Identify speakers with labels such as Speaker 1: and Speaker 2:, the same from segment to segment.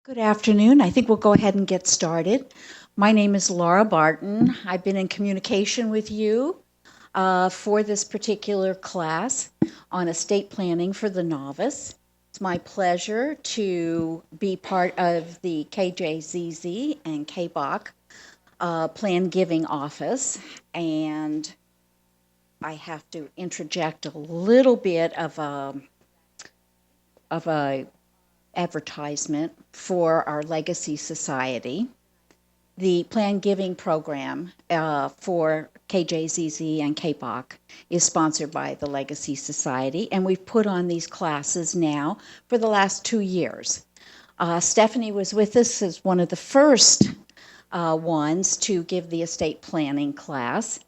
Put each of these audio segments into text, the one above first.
Speaker 1: Good afternoon. I think we'll go ahead and get started. My name is Laura Barton. I've been in communication with you for this particular class on estate planning for the novice. It's my pleasure to be part of the KJZZ and KBOC Plan Giving Office, and I have to interject a little bit of a advertisement for our Legacy Society. The Plan Giving program for KJZZ and KPOC is sponsored by the Legacy Society, and we've put on these classes now for the last 2 years. Stephanie was with us as one of the first ones to give the estate planning class,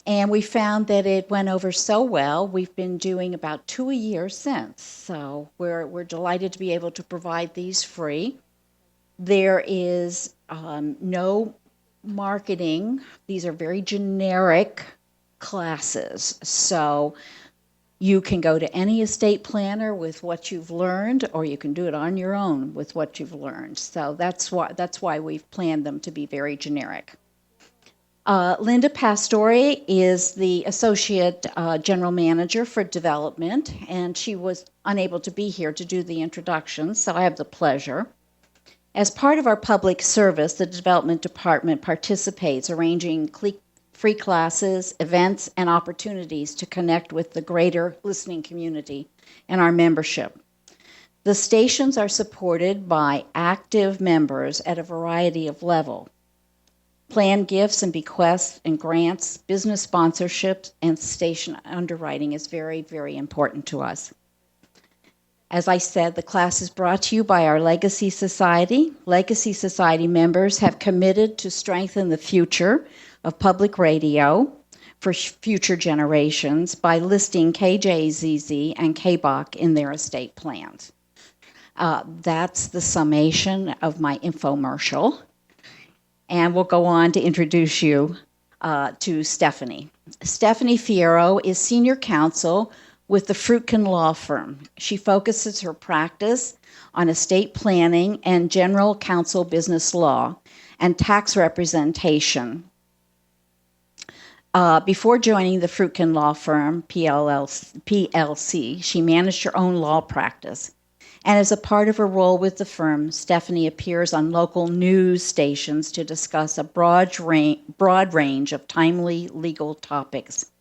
Speaker 1: and we found that it went over so well. We've been doing about 2 a year since, so we're delighted to be able to provide these free. There is no marketing. These are very generic classes, so you can go to any estate planner with what you've learned, or you can do it on your own with what you've learned. So that's why we've planned them to be very generic. Linda Pastore is the Associate General Manager for Development, and she was unable to be here to do the introduction, so I have the pleasure. As part of our public service, the Development Department participates, arranging free classes, events, and opportunities to connect with the greater listening community and our membership. The stations are supported by active members at a variety of levels. Plan gifts and bequests and grants, business sponsorships, and station underwriting is very, very important to us. As I said, the class is brought to you by our Legacy Society. Legacy Society members have committed to strengthen the future of public radio for future generations by listing KJZZ and KBOC in their estate plans. That's the summation of my infomercial. And we'll go on to introduce you to Stephanie. Stephanie Fierro is Senior Counsel with the Fruitkin Law Firm. She focuses her practice on estate planning and general counsel business law and tax representation. Before joining the Fruitkin Law Firm, PLC, she managed her own law practice. And as a part of her role with the firm, Stephanie appears on local news stations to discuss a broad range of timely legal topics,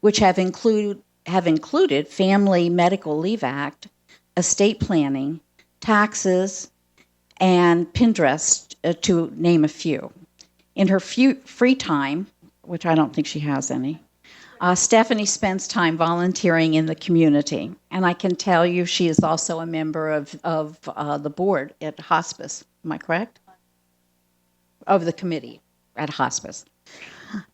Speaker 1: which have included Family Medical Leave Act, estate planning, taxes, and Pinterest, to name a few. In her free time, which I don't think she has any, Stephanie spends time volunteering in the community, and I can tell you she is also a member of the board at Hospice. Am I correct? Of the committee at Hospice.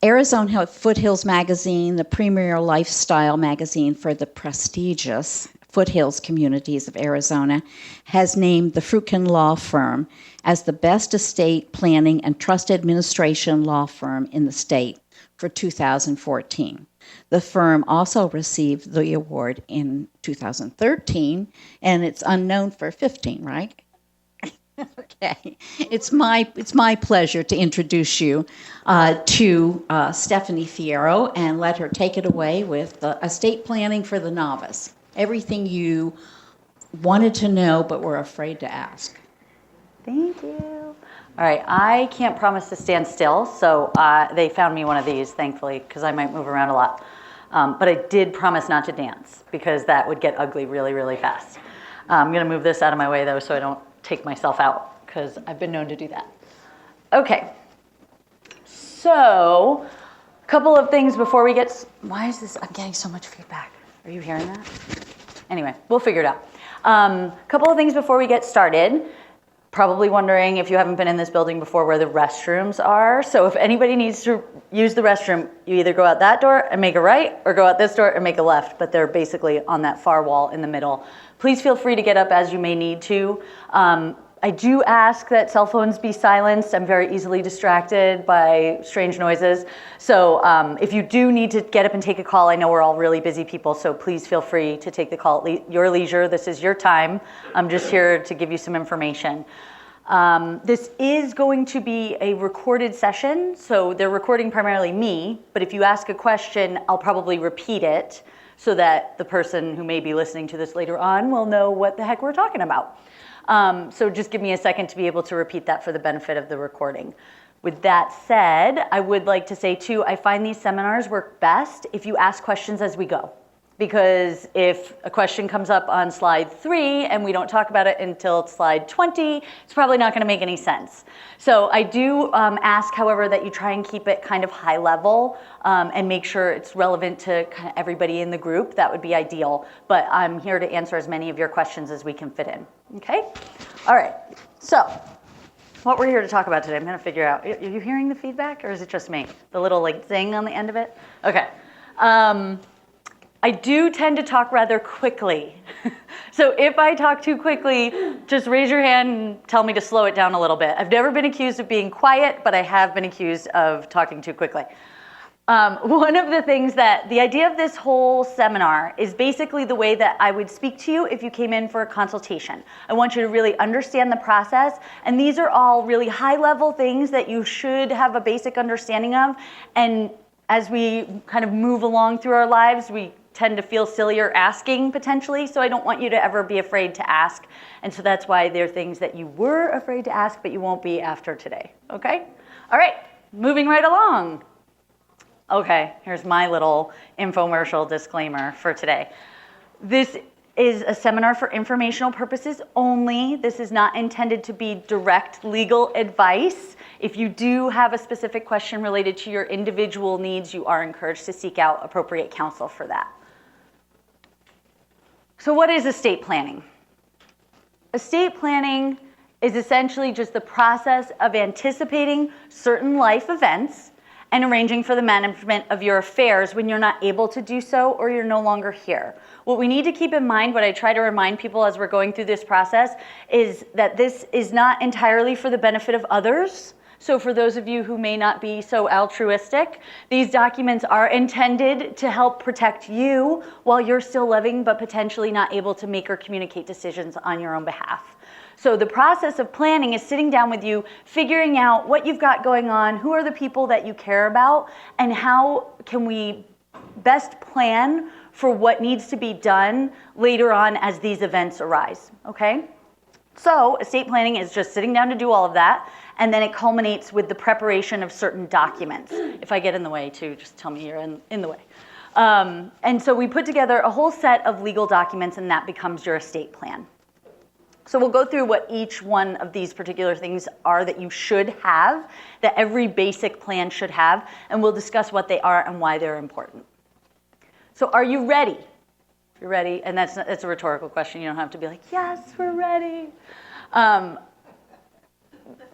Speaker 1: Arizona Foothills Magazine, the premier lifestyle magazine for the prestigious foothills communities of Arizona, has named the Fruitkin Law Firm as the best estate planning and trust administration law firm in the state for 2014. The firm also received the award in 2013, and it's unknown for 15, right? Okay. It's my pleasure to introduce you to Stephanie Fierro and let her take it away with estate planning for the novice. Everything you wanted to know but were afraid to ask.
Speaker 2: Thank you. All right, I can't promise to stand still, so they found me one of these, thankfully, because I might move around a lot. But I did promise not to dance, because that would get ugly really, really fast. I'm going to move this out of my way, though, so I don't take myself out, because I've been known to do that. Okay, so a couple of things before we get... Why is this... I'm getting so much feedback. Are you hearing that? Anyway, we'll figure it out. A couple of things before we get started. Probably wondering, if you haven't been in this building before, where the restrooms are. So if anybody needs to use the restroom, you either go out that door and make a right, or go out this door and make a left, but they're basically on that far wall in the middle. Please feel free to get up as you may need to. I do ask that cell phones be silenced. I'm very easily distracted by strange noises. So if you do need to get up and take a call, I know we're all really busy people, so please feel free to take the call at your leisure. This is your time. I'm just here to give you some information. This is going to be a recorded session, so they're recording primarily me, but if you ask a question, I'll probably repeat it so that the person who may be listening to this later on will know what the heck we're talking about. So just give me a second to be able to repeat that for the benefit of the recording. With that said, I would like to say too, I find these seminars work best if you ask questions as we go. Because if a question comes up on slide 3 and we don't talk about it until slide 20, it's probably not going to make any sense. So I do ask, however, that you try and keep it kind of high level and make sure it's relevant to kind of everybody in the group. That would be ideal. But I'm here to answer as many of your questions as we can fit in. Okay? All right. So what we're here to talk about today, I'm going to figure out, are you hearing the feedback or is it just me? The little like zing on the end of it? Okay. I do tend to talk rather quickly. So if I talk too quickly, just raise your hand and tell me to slow it down a little bit. I've never been accused of being quiet, but I have been accused of talking too quickly. One of the things that, the idea of this whole seminar is basically the way that I would speak to you if you came in for a consultation. I want you to really understand the process, and these are all really high-level things that you should have a basic understanding of, and as we kind of move along through our lives, we tend to feel sillier asking potentially, so I don't want you to ever be afraid to ask. And so that's why there are things that you were afraid to ask, but you won't be after today, okay? All right, moving right along. Okay, here's my little infomercial disclaimer for today. This is a seminar for informational purposes only. This is not intended to be direct legal advice. If you do have a specific question related to your individual needs, you are encouraged to seek out appropriate counsel for that. So what is estate planning? Estate planning is essentially just the process of anticipating certain life events and arranging for the management of your affairs when you're not able to do so or you're no longer here. What we need to keep in mind, what I try to remind people as we're going through this process, is that this is not entirely for the benefit of others. So for those of you who may not be so altruistic, these documents are intended to help protect you while you're still living but potentially not able to make or communicate decisions on your own behalf. So the process of planning is sitting down with you, figuring out what you've got going on, who are the people that you care about, and how can we best plan for what needs to be done later on as these events arise, okay? So estate planning is just sitting down to do all of that, and then it culminates with the preparation of certain documents. If I get in the way too, just tell me you're in the way. And so we put together a whole set of legal documents, and that becomes your estate plan. So we'll go through what each one of these particular things are that you should have, that every basic plan should have, and we'll discuss what they are and why they're important. So are you ready? If you're ready, and that's a rhetorical question, you don't have to be like, yes, we're ready.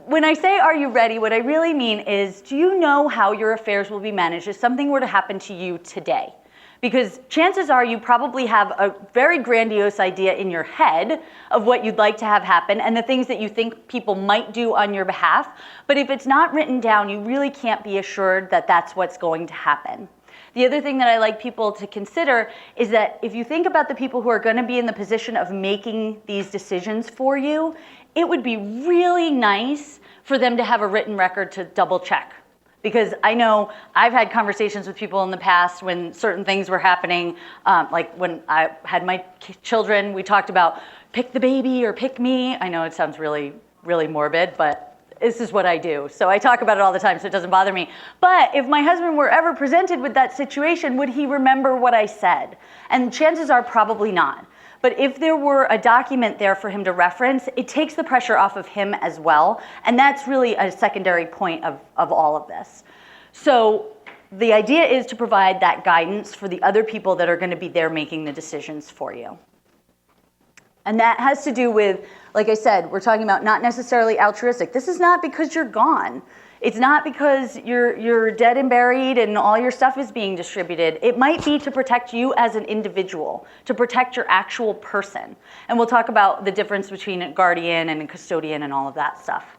Speaker 2: When I say are you ready, what I really mean is, do you know how your affairs will be managed if something were to happen to you today? Because chances are you probably have a very grandiose idea in your head of what you'd like to have happen and the things that you think people might do on your behalf. But if it's not written down, you really can't be assured that that's what's going to happen. The other thing that I like people to consider is that if you think about the people who are going to be in the position of making these decisions for you, it would be really nice for them to have a written record to double check. Because I know I've had conversations with people in the past when certain things were happening, like when I had my children, we talked about pick the baby or pick me. I know it sounds really, really morbid, but this is what I do. So I talk about it all the time, so it doesn't bother me. But if my husband were ever presented with that situation, would he remember what I said? And chances are probably not. But if there were a document there for him to reference, it takes the pressure off of him as well. And that's really a secondary point of all of this. So the idea is to provide that guidance for the other people that are going to be there making the decisions for you. And that has to do with, like I said, we're talking about not necessarily altruistic. This is not because you're gone. It's not because you're dead and buried and all your stuff is being distributed. It might be to protect you as an individual, to protect your actual person. And we'll talk about the difference between a guardian and a custodian and all of that stuff.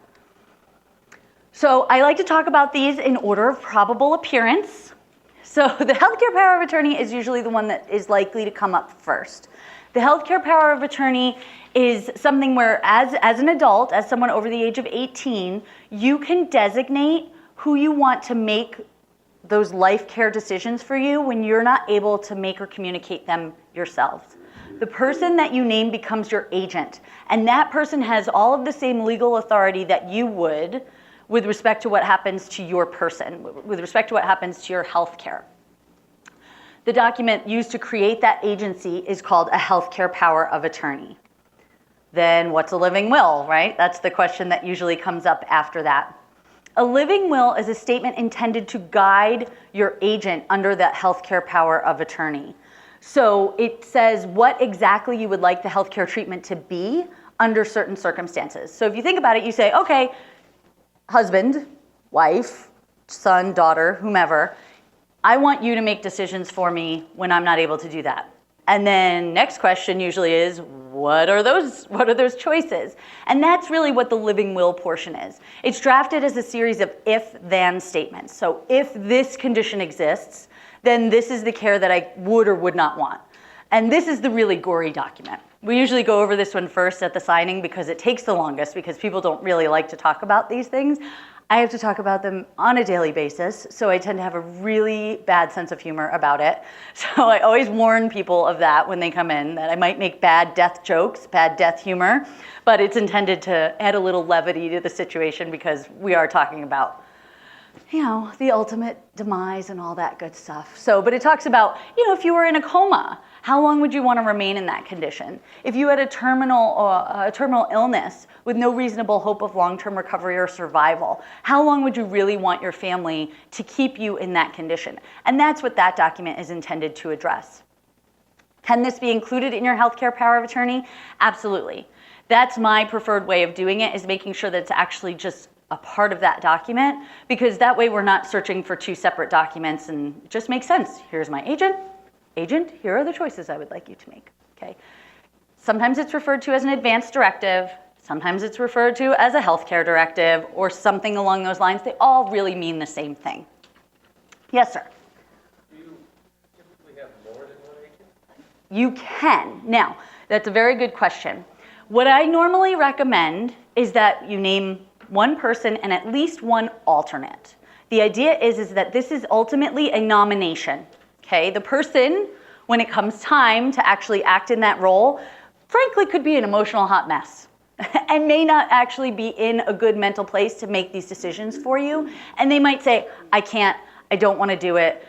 Speaker 2: So I like to talk about these in order of probable appearance. So the healthcare power of attorney is usually the one that is likely to come up first. The healthcare power of attorney is something where as an adult, as someone over the age of 18, you can designate who you want to make those life care decisions for you when you're not able to make or communicate them yourselves. The person that you name becomes your agent, and that person has all of the same legal authority that you would with respect to what happens to your person, with respect to what happens to your health care. The document used to create that agency is called a healthcare power of attorney. Then what's a living will, right? That's the question that usually comes up after that. A living will is a statement intended to guide your agent under that healthcare power of attorney. So it says what exactly you would like the healthcare treatment to be under certain circumstances. So if you think about it, you say, okay, husband, wife, son, daughter, whomever, I want you to make decisions for me when I'm not able to do that. And then next question usually is, what are those choices? And that's really what the living will portion is. It's drafted as a series of if-then statements. So if this condition exists, then this is the care that I would or would not want. And this is the really gory document. We usually go over this one first at the signing because it takes the longest, because people don't really like to talk about these things. I have to talk about them on a daily basis, so I tend to have a really bad sense of humor about it. So I always warn people of that when they come in, that I might make bad death jokes, bad death humor, but it's intended to add a little levity to the situation because we are talking about, you know, the ultimate demise and all that good stuff. So, but it talks about, you know, if you were in a coma, how long would you want to remain in that condition? If you had a terminal illness with no reasonable hope of long-term recovery or survival, how long would you really want your family to keep you in that condition? And that's what that document is intended to address. Can this be included in your healthcare power of attorney? Absolutely. That's my preferred way of doing it, is making sure that it's actually just a part of that document, because that way we're not searching for two separate documents, and it just makes sense. Here's my agent, here are the choices I would like you to make, okay? Sometimes it's referred to as an advance directive, sometimes it's referred to as a healthcare directive, or something along those lines. They all really mean the same thing. Yes, sir?
Speaker 3: Do you typically have more than one agent?
Speaker 2: You can. Now, that's a very good question. What I normally recommend is that you name one person and at least one alternate. The idea is that this is ultimately a nomination, okay? The person, when it comes time to actually act in that role, frankly could be an emotional hot mess and may not actually be in a good mental place to make these decisions for you. And they might say, I can't, I don't want to do it,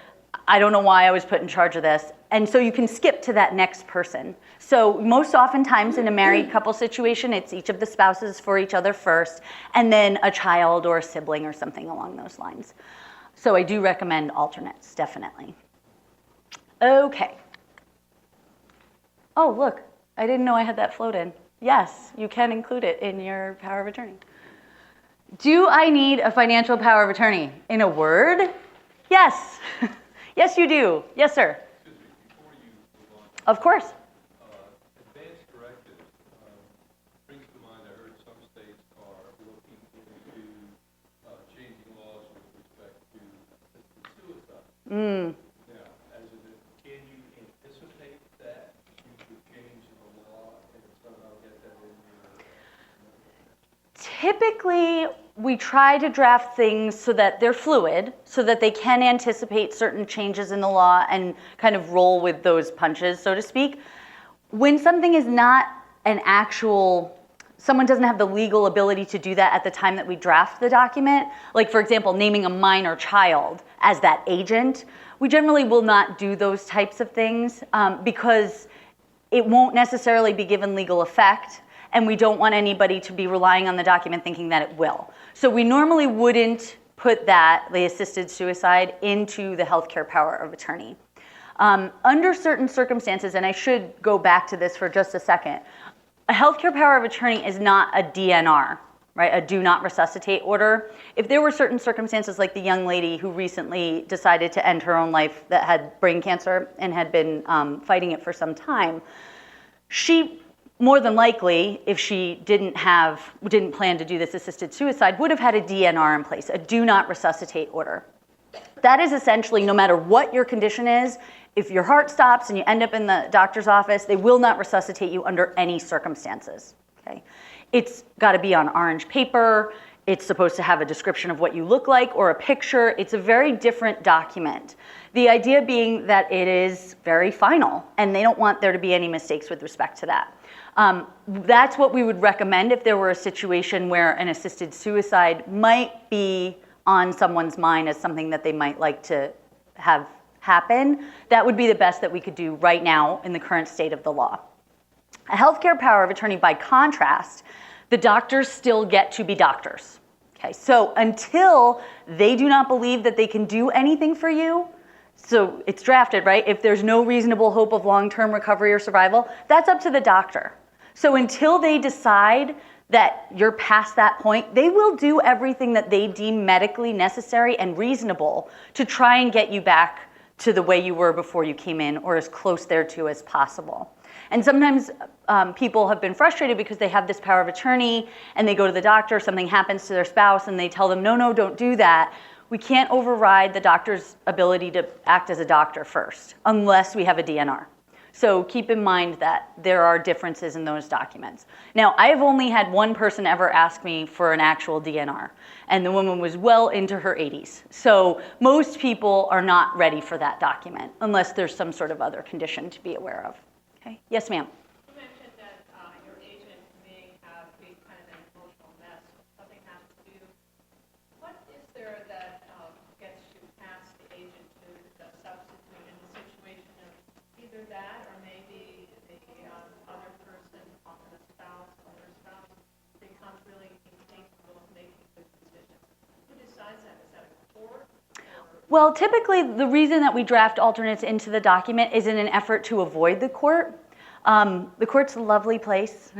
Speaker 2: I don't know why I was put in charge of this. And so you can skip to that next person. So most oftentimes in a married couple situation, it's each of the spouses for each other first, and then a child or a sibling or something along those lines. So I do recommend alternates, definitely. Okay. Oh, look, I didn't know I had that float in. Yes, you can include it in your power of attorney. Do I need a financial power of attorney? In a word? Yes. Yes, you do. Yes, sir.
Speaker 3: Excuse me, before you move on,
Speaker 2: Of course.
Speaker 3: advance directive brings to mind, I heard some states are looking into changing laws with respect to assisted suicide. Now, can you anticipate that future change in the law and somehow get that in your?
Speaker 2: Typically, we try to draft things so that they're fluid, so that they can anticipate certain changes in the law and kind of roll with those punches, so to speak. When something is not an actual, someone doesn't have the legal ability to do that at the time that we draft the document, like for example, naming a minor child as that agent, we generally will not do those types of things because it won't necessarily be given legal effect, and we don't want anybody to be relying on the document thinking that it will. So we normally wouldn't put that, the assisted suicide, into the healthcare power of attorney. Under certain circumstances, and I should go back to this for just a second, a healthcare power of attorney is not a DNR, right? A do not resuscitate order. If there were certain circumstances like the young lady who recently decided to end her own life that had brain cancer and had been fighting it for some time, she more than likely, if she didn't plan to do this assisted suicide, would have had a DNR in place, a do not resuscitate order. That is essentially, no matter what your condition is, if your heart stops and you end up in the doctor's office, they will not resuscitate you under any circumstances, okay? It's gotta be on orange paper. It's supposed to have a description of what you look like or a picture. It's a very different document. The idea being that it is very final and they don't want there to be any mistakes with respect to that. That's what we would recommend if there were a situation where an assisted suicide might be on someone's mind as something that they might like to have happen. That would be the best that we could do right now in the current state of the law. A healthcare power of attorney, by contrast, the doctors still get to be doctors. Okay, so until they do not believe that they can do anything for you, so it's drafted, right? If there's no reasonable hope of long-term recovery or survival, that's up to the doctor. So until they decide that you're past that point, they will do everything that they deem medically necessary and reasonable to try and get you back to the way you were before you came in, or as close thereto as possible. And sometimes people have been frustrated because they have this power of attorney and they go to the doctor, something happens to their spouse and they tell them, no, don't do that. We can't override the doctor's ability to act as a doctor first, unless we have a DNR. So keep in mind that there are differences in those documents. Now, I have only had one person ever ask me for an actual DNR, and the woman was well into her 80s. So most people are not ready for that document, unless there's some sort of other condition to be aware of. Okay? Yes, ma'am.
Speaker 4: You mentioned that your agent may have been kind of an emotional mess. Something has to do. What is there that gets you past the agent to the substitute in the situation of either that or maybe the other person, often a spouse, other spouse, becomes really incapable of making good decisions? Who decides that? Is that a court?
Speaker 2: Well, typically the reason that we draft alternates into the document is in an effort to avoid the court. The court's a lovely place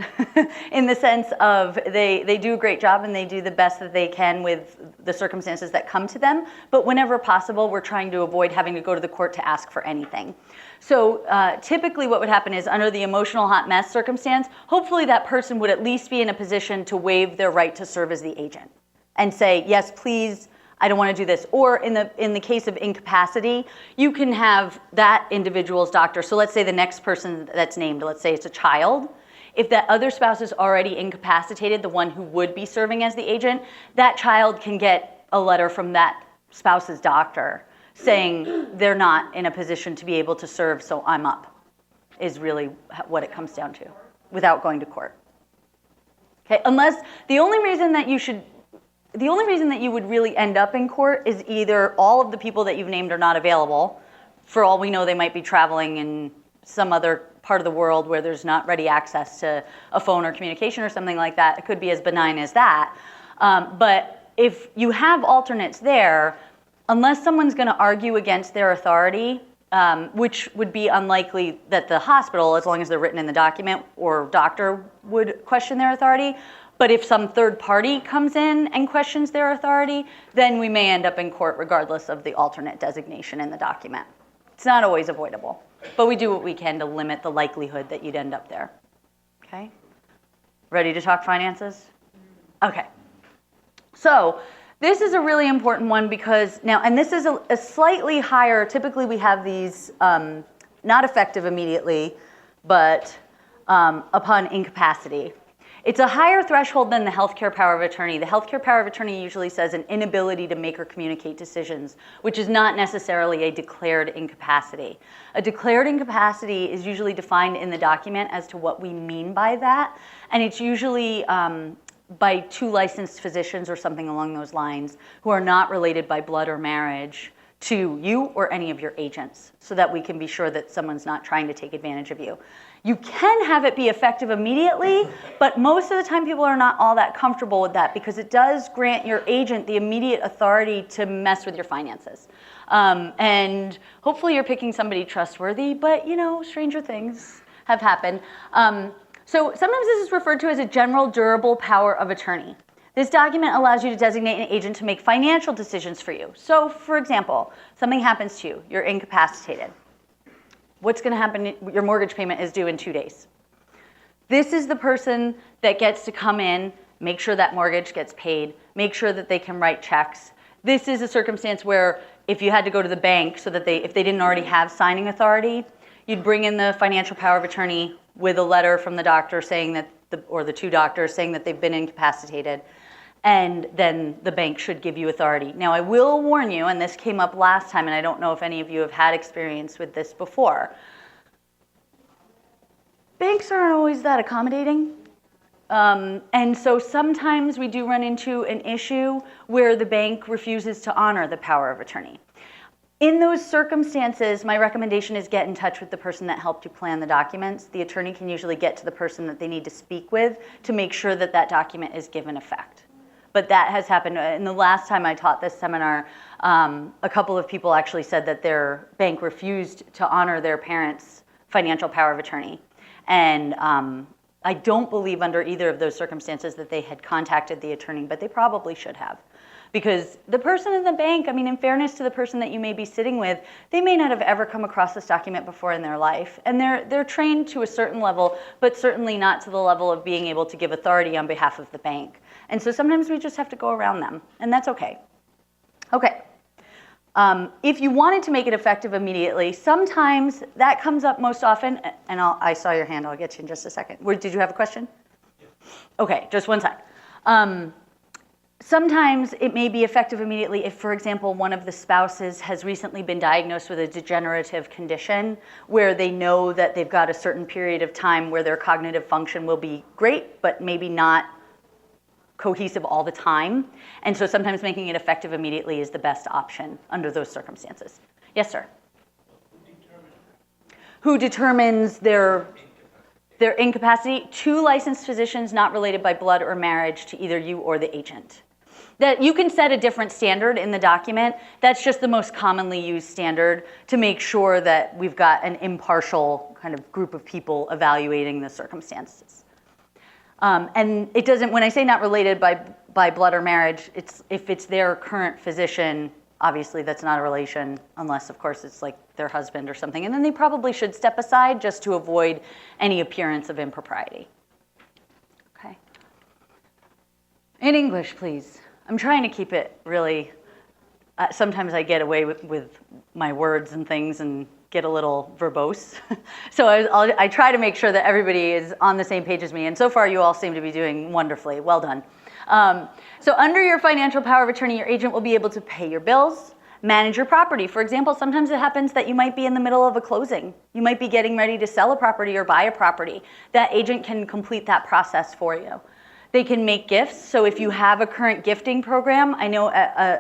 Speaker 2: in the sense of they do a great job and they do the best that they can with the circumstances that come to them. But whenever possible, we're trying to avoid having to go to the court to ask for anything. So typically what would happen is under the emotional hot mess circumstance, hopefully that person would at least be in a position to waive their right to serve as the agent and say, yes, please, I don't want to do this. Or in the case of incapacity, you can have that individual's doctor. So let's say the next person that's named, let's say it's a child. If that other spouse is already incapacitated, the one who would be serving as the agent, that child can get a letter from that spouse's doctor saying they're not in a position to be able to serve, so I'm up, is really what it comes down to, without going to court. Okay, unless the only reason that you would really end up in court is either all of the people that you've named are not available. For all we know, they might be traveling in some other part of the world where there's not ready access to a phone or communication or something like that. It could be as benign as that. But if you have alternates there, unless someone's going to argue against their authority, which would be unlikely that the hospital, as long as they're written in the document, or doctor would question their authority. But if some third party comes in and questions their authority, then we may end up in court regardless of the alternate designation in the document. It's not always avoidable, but we do what we can to limit the likelihood that you'd end up there. Okay? Ready to talk finances? Okay. So this is a really important one because now, and this is a slightly higher, typically we have these not effective immediately, but upon incapacity. It's a higher threshold than the healthcare power of attorney. The healthcare power of attorney usually says an inability to make or communicate decisions, which is not necessarily a declared incapacity. A declared incapacity is usually defined in the document as to what we mean by that, and it's usually by two licensed physicians or something along those lines who are not related by blood or marriage to you or any of your agents, so that we can be sure that someone's not trying to take advantage of you. You can have it be effective immediately, but most of the time people are not all that comfortable with that because it does grant your agent the immediate authority to mess with your finances. And hopefully you're picking somebody trustworthy, but you know, stranger things have happened. So sometimes this is referred to as a general durable power of attorney. This document allows you to designate an agent to make financial decisions for you. So for example, something happens to you, you're incapacitated. What's going to happen? Your mortgage payment is due in 2 days. This is the person that gets to come in, make sure that mortgage gets paid, make sure that they can write checks. This is a circumstance where if you had to go to the bank so that if they didn't already have signing authority, you'd bring in the financial power of attorney with a letter from the doctor saying that, or the two doctors saying that they've been incapacitated, and then the bank should give you authority. Now, I will warn you, and this came up last time, and I don't know if any of you have had experience with this before. Banks aren't always that accommodating. And so sometimes we do run into an issue where the bank refuses to honor the power of attorney. In those circumstances, my recommendation is get in touch with the person that helped you plan the documents. The attorney can usually get to the person that they need to speak with to make sure that that document is given effect. But that has happened. And the last time I taught this seminar, a couple of people actually said that their bank refused to honor their parents' financial power of attorney. And I don't believe under either of those circumstances that they had contacted the attorney, but they probably should have. Because the person in the bank, I mean, in fairness to the person that you may be sitting with, they may not have ever come across this document before in their life. And they're trained to a certain level, but certainly not to the level of being able to give authority on behalf of the bank. And so sometimes we just have to go around them, and that's okay. Okay. If you wanted to make it effective immediately, sometimes that comes up most often, and I saw your hand, I'll get you in just a second. Did you have a question? Yeah. Okay, just one sec. Sometimes it may be effective immediately if, for example, one of the spouses has recently been diagnosed with a degenerative condition where they know that they've got a certain period of time where their cognitive function will be great, but maybe not cohesive all the time. And so sometimes making it effective immediately is the best option under those circumstances. Yes, sir? Who determines their incapacity? Two licensed physicians not related by blood or marriage to either you or the agent. That you can set a different standard in the document. That's just the most commonly used standard to make sure that we've got an impartial kind of group of people evaluating the circumstances. And it doesn't, when I say not related by blood or marriage, if it's their current physician, obviously that's not a relation unless, of course, it's like their husband or something. And then they probably should step aside just to avoid any appearance of impropriety. Okay. In English, please. I'm trying to keep it really, sometimes I get away with my words and things and get a little verbose. So I try to make sure that everybody is on the same page as me. And so far, you all seem to be doing wonderfully. Well done. So under your financial power of attorney, your agent will be able to pay your bills, manage your property. For example, sometimes it happens that you might be in the middle of a closing. You might be getting ready to sell a property or buy a property. That agent can complete that process for you. They can make gifts. So if you have a current gifting program, I know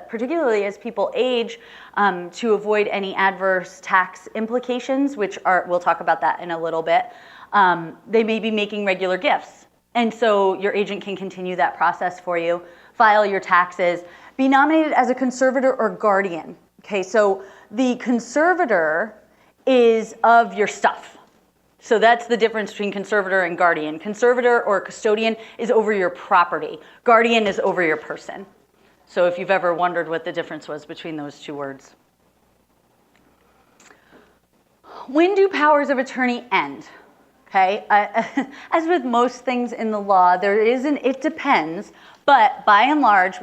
Speaker 2: particularly as people age, to avoid any adverse tax implications, which we'll talk about that in a little bit, they may be making regular gifts. And so your agent can continue that process for you, file your taxes, be nominated as a conservator or guardian. Okay, so the conservator is of your stuff. So that's the difference between conservator and guardian. Conservator or custodian is over your property. Guardian is over your person. So if you've ever wondered what the difference was between those two words. When do powers of attorney end? Okay, as with most things in the law, it depends, but by and large,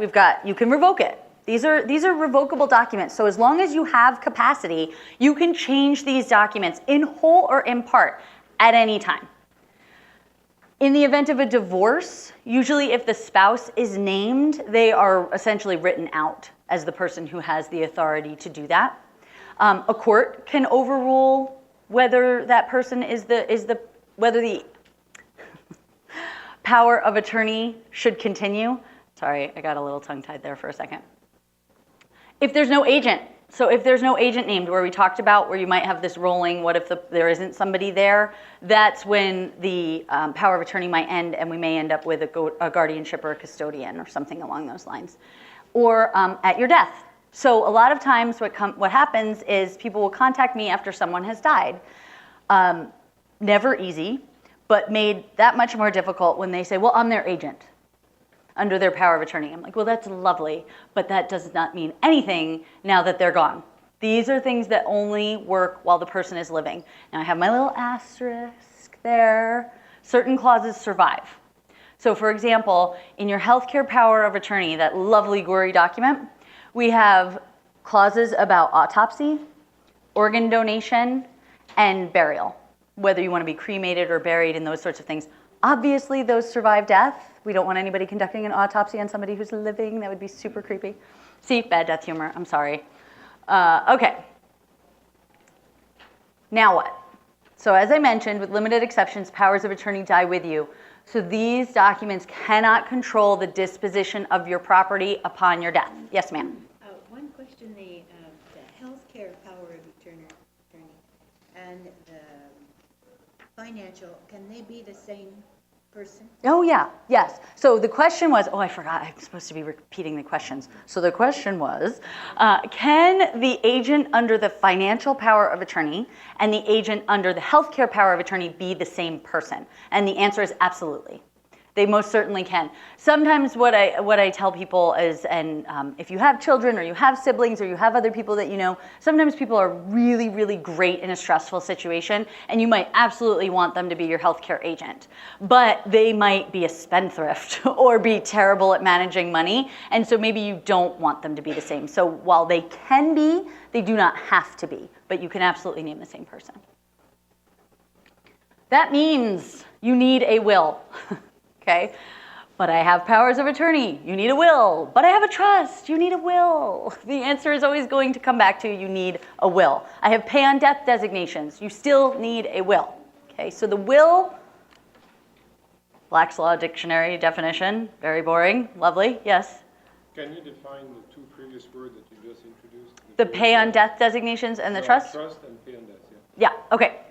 Speaker 2: you can revoke it. These are revocable documents. So as long as you have capacity, you can change these documents in whole or in part at any time. In the event of a divorce, usually if the spouse is named, they are essentially written out as the person who has the authority to do that. A court can overrule whether that person whether the power of attorney should continue. Sorry, I got a little tongue-tied there for a second. If there's no agent, so if there's no agent named where we talked about where you might have this rolling, what if there isn't somebody there, that's when the power of attorney might end and we may end up with a guardianship or a custodian or something along those lines. Or at your death. So a lot of times what happens is people will contact me after someone has died. Never easy, but made that much more difficult when they say, well, I'm their agent under their power of attorney. I'm like, well, that's lovely, but that does not mean anything now that they're gone. These are things that only work while the person is living. Now I have my little asterisk there. Certain clauses survive. So for example, in your healthcare power of attorney, that lovely gory document, We have clauses about autopsy, organ donation, and burial, whether you want to be cremated or buried and those sorts of things. Obviously, those survive death. We don't want anybody conducting an autopsy on somebody who's living. That would be super creepy. See, bad death humor. I'm sorry. Okay. Now what? So as I mentioned, with limited exceptions, powers of attorney die with you. So these documents cannot control the disposition of your property upon your death. Yes, ma'am.
Speaker 5: One question, the healthcare power of attorney and the financial, can they be the same person?
Speaker 2: Oh, yeah, yes. So the question was, oh, I forgot, I'm supposed to be repeating the questions. So the question was, can the agent under the financial power of attorney and the agent under the healthcare power of attorney be the same person? And the answer is absolutely. They most certainly can. Sometimes what I tell people is, and if you have children or you have siblings or you have other people that you know, sometimes people are really, really great in a stressful situation and you might absolutely want them to be your healthcare agent. But they might be a spendthrift or be terrible at managing money, and so maybe you don't want them to be the same. So while they can be, they do not have to be, but you can absolutely name the same person. That means you need a will. Okay, but I have powers of attorney, you need a will. But I have a trust, you need a will. The answer is always going to come back to you need a will. I have pay on death designations, you still need a will. Okay, so the will, Black's Law Dictionary definition, very boring, lovely, yes?
Speaker 3: Can you define the two previous words that you just introduced?
Speaker 2: The pay on death designations and the trust?
Speaker 3: Trust and pay on death, yeah.
Speaker 2: Yeah, okay.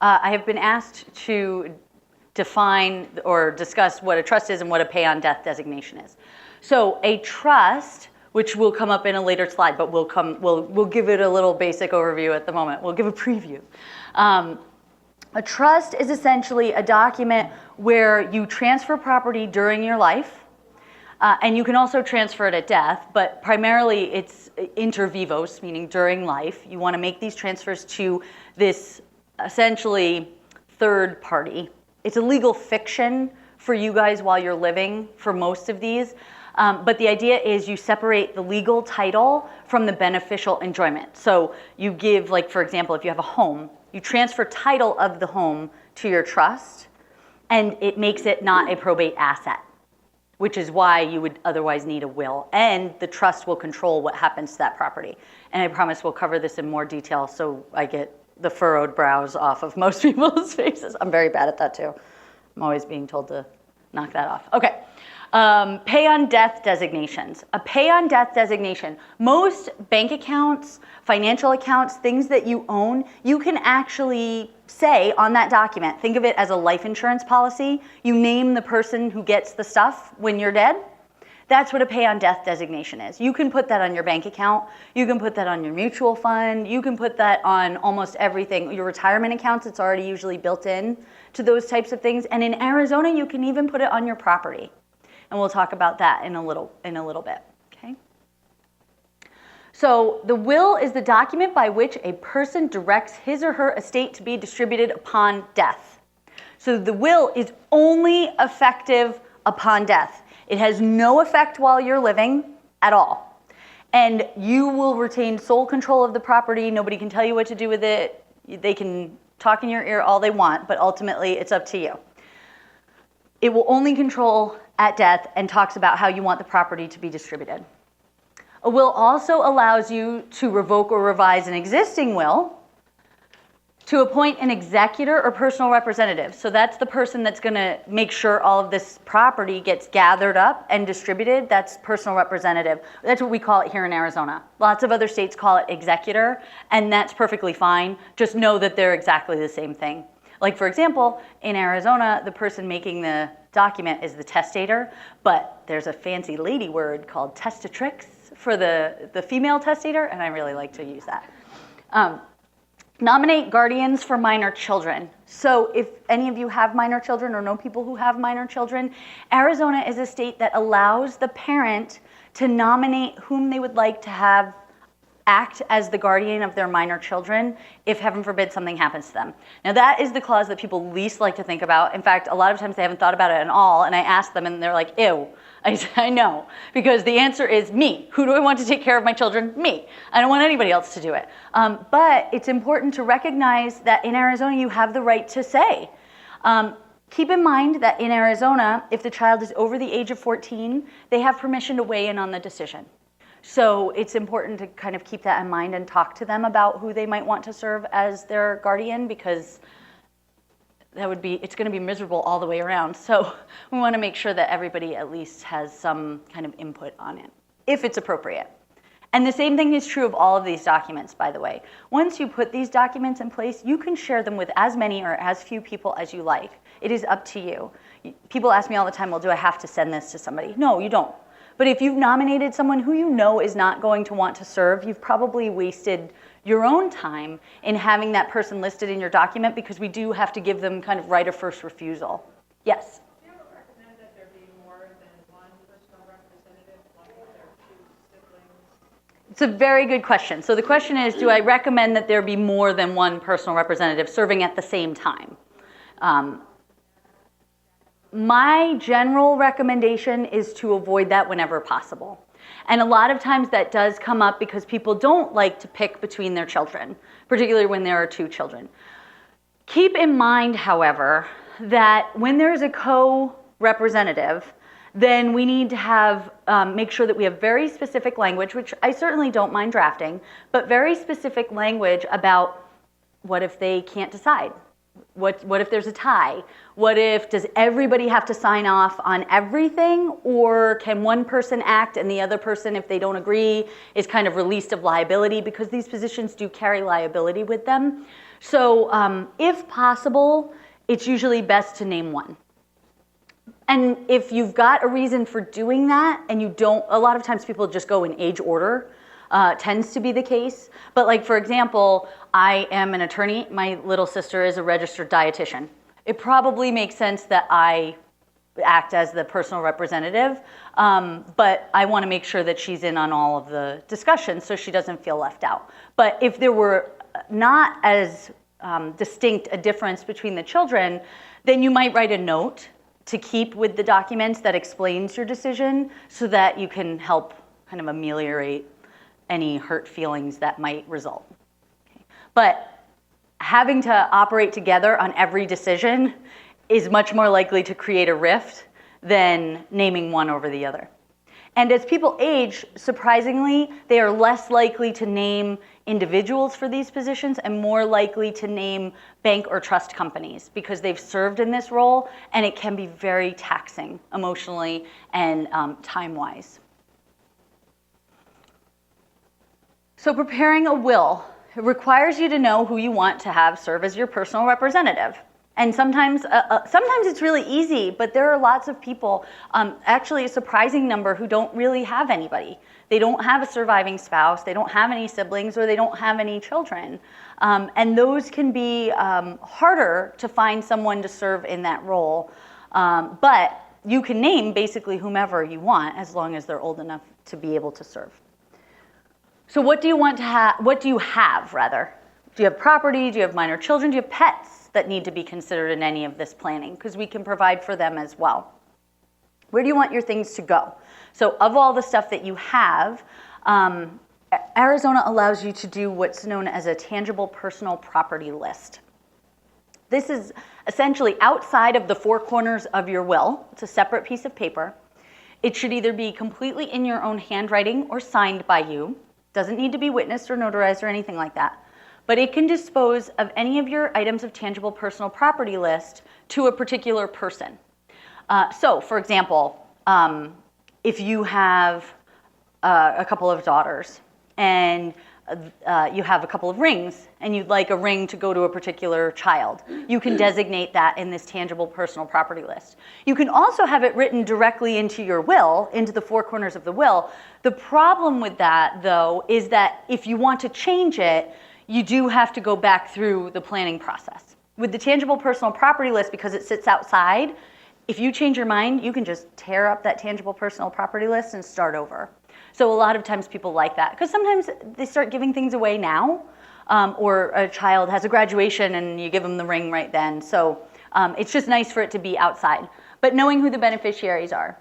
Speaker 2: I have been asked to define or discuss what a trust is and what a pay on death designation is. So a trust, which will come up in a later slide, but we'll give it a little basic overview at the moment. We'll give a preview. A trust is essentially a document where you transfer property during your life, and you can also transfer it at death, but primarily it's inter vivos, meaning during life. You want to make these transfers to this essentially third party. It's a legal fiction for you guys while you're living for most of these, but the idea is you separate the legal title from the beneficial enjoyment. So you give, like for example, if you have a home, you transfer title of the home to your trust, and it makes it not a probate asset, which is why you would otherwise need a will, and the trust will control what happens to that property. And I promise we'll cover this in more detail so I get the furrowed brows off of most people's faces. I'm very bad at that too. I'm always being told to knock that off. Okay, pay on death designations. A pay on death designation, most bank accounts, financial accounts, things that you own, you can actually say on that document, think of it as a life insurance policy. You name the person who gets the stuff when you're dead. That's what a pay on death designation is. You can put that on your bank account. You can put that on your mutual fund. You can put that on almost everything. Your retirement accounts, it's already usually built in to those types of things. And in Arizona, you can even put it on your property. And we'll talk about that in a little bit, okay? So the will is the document by which a person directs his or her estate to be distributed upon death. So the will is only effective upon death. It has no effect while you're living at all. And you will retain sole control of the property. Nobody can tell you what to do with it. They can talk in your ear all they want, but ultimately it's up to you. It will only control at death and talks about how you want the property to be distributed. A will also allows you to revoke or revise an existing will, to appoint an executor or personal representative. So that's the person that's going to make sure all of this property gets gathered up and distributed. That's personal representative. That's what we call it here in Arizona. Lots of other states call it executor, and that's perfectly fine. Just know that they're exactly the same thing. Like for example, in Arizona, the person making the document is the testator, but there's a fancy lady word called testatrix for the female testator, and I really like to use that. Nominate guardians for minor children. So if any of you have minor children or know people who have minor children, Arizona is a state that allows the parent to nominate whom they would like to have act as the guardian of their minor children if, heaven forbid, something happens to them. Now, that is the clause that people least like to think about. In fact, a lot of times they haven't thought about it at all, and I ask them, and they're like, ew. I say, I know, because the answer is me. Who do I want to take care of my children? Me. I don't want anybody else to do it. But it's important to recognize that in Arizona, you have the right to say. Keep in mind that in Arizona, if the child is over the age of 14, they have permission to weigh in on the decision. So it's important to kind of keep that in mind and talk to them about who they might want to serve as their guardian, because it's going to be miserable all the way around. So we want to make sure that everybody at least has some kind of input on it, if it's appropriate. And the same thing is true of all of these documents, by the way. Once you put these documents in place, you can share them with as many or as few people as you like. It is up to you. People ask me all the time, well, do I have to send this to somebody? No, you don't. But if you've nominated someone who you know is not going to want to serve, you've probably wasted your own time in having that person listed in your document, because we do have to give them kind of right of first refusal. Yes?
Speaker 4: Do you ever recommend that there be more than one personal representative, like if there are two siblings?
Speaker 2: It's a very good question. So the question is, do I recommend that there be more than one personal representative serving at the same time? My general recommendation is to avoid that whenever possible. And a lot of times that does come up because people don't like to pick between their children, particularly when there are two children. Keep in mind, however, that when there's a co-representative, then we need to have, make sure that we have very specific language, which I certainly don't mind drafting, but very specific language about what if they can't decide? What if there's a tie? Does everybody have to sign off on everything? Or can one person act and the other person, if they don't agree, is kind of released of liability? Because these positions do carry liability with them. So if possible, it's usually best to name one. And if you've got a reason for doing that, and you don't, a lot of times people just go in age order, tends to be the case. But like, for example, I am an attorney. My little sister is a registered dietitian. It probably makes sense that I act as the personal representative, but I want to make sure that she's in on all of the discussions so she doesn't feel left out. But if there were not as distinct a difference between the children, then you might write a note to keep with the documents that explains your decision so that you can help kind of ameliorate any hurt feelings that might result. Okay. But having to operate together on every decision is much more likely to create a rift than naming one over the other. And as people age, surprisingly, they are less likely to name individuals for these positions and more likely to name bank or trust companies because they've served in this role, and it can be very taxing emotionally and time-wise. So preparing a will, it requires you to know who you want to have serve as your personal representative. And sometimes it's really easy, but there are lots of people, actually a surprising number, who don't really have anybody. They don't have a surviving spouse, they don't have any siblings, or they don't have any children. And those can be harder to find someone to serve in that role. But you can name basically whomever you want as long as they're old enough to be able to serve. So what do you want to have? What do you have, rather? Do you have property? Do you have minor children? Do you have pets that need to be considered in any of this planning? Because we can provide for them as well. Where do you want your things to go? So of all the stuff that you have, Arizona allows you to do what's known as a tangible personal property list. This is essentially outside of the four corners of your will. It's a separate piece of paper. It should either be completely in your own handwriting or signed by you. Doesn't need to be witnessed or notarized or anything like that. But it can dispose of any of your items of tangible personal property list to a particular person. So, for example, if you have a couple of daughters and you have a couple of rings and you'd like a ring to go to a particular child, you can designate that in this tangible personal property list. You can also have it written directly into your will, into the four corners of the will. The problem with that, though, is that if you want to change it, you do have to go back through the planning process. With the tangible personal property list, because it sits outside, if you change your mind, you can just tear up that tangible personal property list and start over. So a lot of times people like that because sometimes they start giving things away now, or a child has a graduation and you give them the ring right then. So it's just nice for it to be outside. But knowing who the beneficiaries are.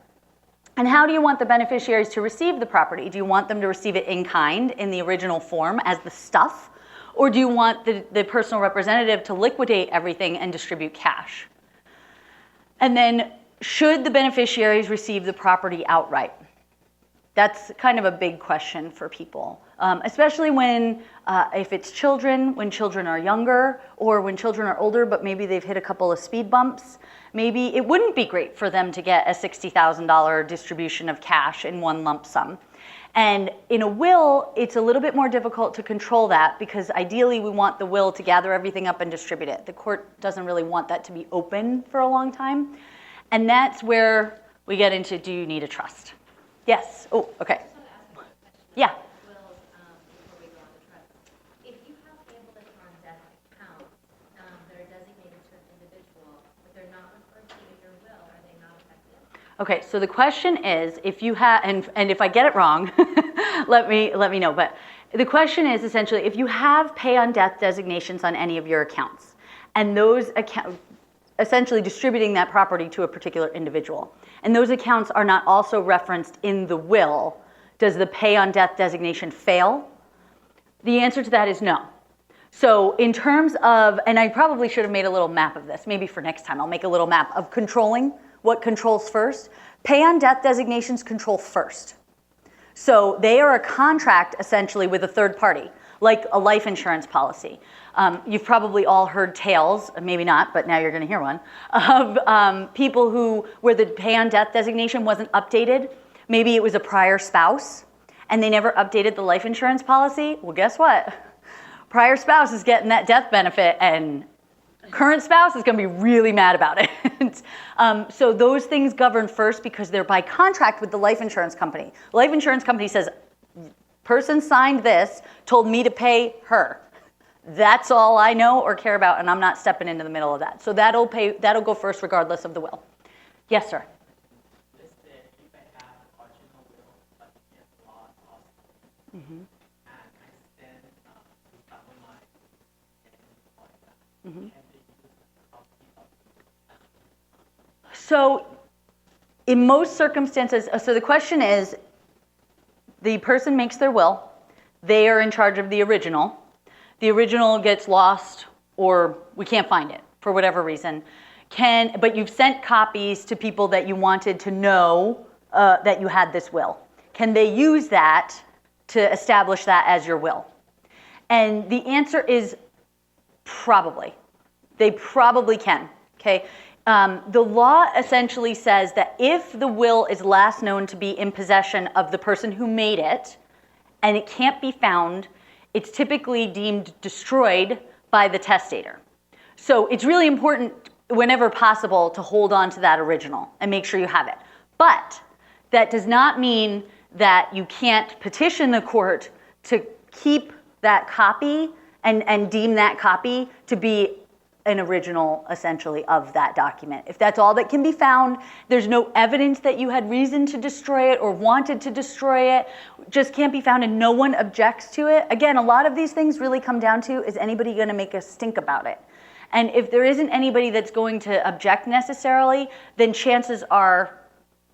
Speaker 2: And how do you want the beneficiaries to receive the property? Do you want them to receive it in kind in the original form as the stuff? Or do you want the personal representative to liquidate everything and distribute cash? And then, should the beneficiaries receive the property outright? That's kind of a big question for people, especially when, if it's children, when children are younger, or when children are older, but maybe they've hit a couple of speed bumps. Maybe it wouldn't be great for them to get a $60,000 distribution of cash in one lump sum. And in a will, it's a little bit more difficult to control that because ideally we want the will to gather everything up and distribute it. The court doesn't really want that to be open for a long time. And that's where we get into, do you need a trust? Yes. Oh, okay. Yeah.
Speaker 6: Wills, before we go on to trust. If you have ambulance on death accounts that are designated to an individual, but they're not referred to in your will, are they not effective?
Speaker 2: Okay, so the question is, if you have, and if I get it wrong, let me know. But the question is essentially, if you have pay on death designations on any of your accounts, and those accounts, essentially distributing that property to a particular individual, and those accounts are not also referenced in the will, does the pay on death designation fail? The answer to that is no. So in terms of, and I probably should have made a little map of this, maybe for next time I'll make a little map of controlling, what controls first. Pay on death designations control first. So they are a contract essentially with a third party, like a life insurance policy. You've probably all heard tales, maybe not, but now you're gonna hear one, of people where the pay on death designation wasn't updated. Maybe it was a prior spouse and they never updated the life insurance policy. Well, guess what? Prior spouse is getting that death benefit and current spouse is gonna be really mad about it. So those things govern first because they're by contract with the life insurance company. The life insurance company says, person signed this, told me to pay her. That's all I know or care about, and I'm not stepping into the middle of that. So that'll go first regardless of the will. Yes, sir.
Speaker 7: Let's say if I have an original will, but it gets lost also, and I stand to cover my name like that, can they use the copy of the
Speaker 2: So in most circumstances, so the question is, the person makes their will, they are in charge of the original gets lost or we can't find it for whatever reason. But you've sent copies to people that you wanted to know that you had this will. Can they use that to establish that as your will? And the answer is probably. They probably can, okay? The law essentially says that if the will is last known to be in possession of the person who made it, and it can't be found, it's typically deemed destroyed by the testator. So it's really important whenever possible to hold on to that original and make sure you have it. But that does not mean that you can't petition the court to keep that copy and deem that copy to be an original, essentially, of that document. If that's all that can be found, there's no evidence that you had reason to destroy it or wanted to destroy it, just can't be found and no one objects to it. Again, a lot of these things really come down to, is anybody gonna make a stink about it? And if there isn't anybody that's going to object necessarily, then chances are